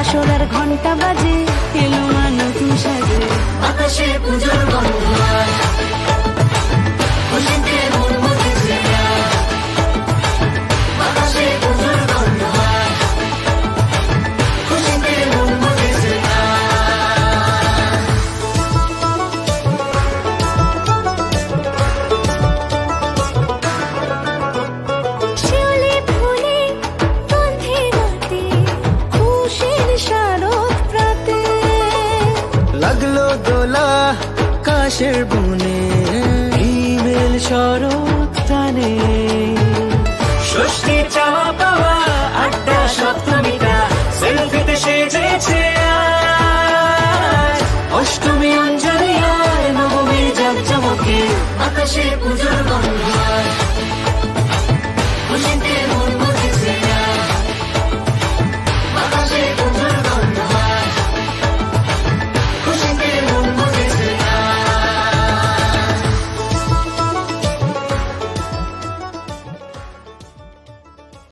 বাসরের ঘন্টা বাজে, এলো মা নতুন সাজে। আকাশে পুজোর গন্ধ আজ, খুশিতে মন মজেছে আজ। আকাশে পুজোর গন্ধ আজ, খুশিতে মন মজেছে আজ। শিউলি ফুলে গন্ধে রাতে, খুশির শারদ প্রাতে। লাগলো দোলা কাশের বনে, হিমেল শরৎ টানে।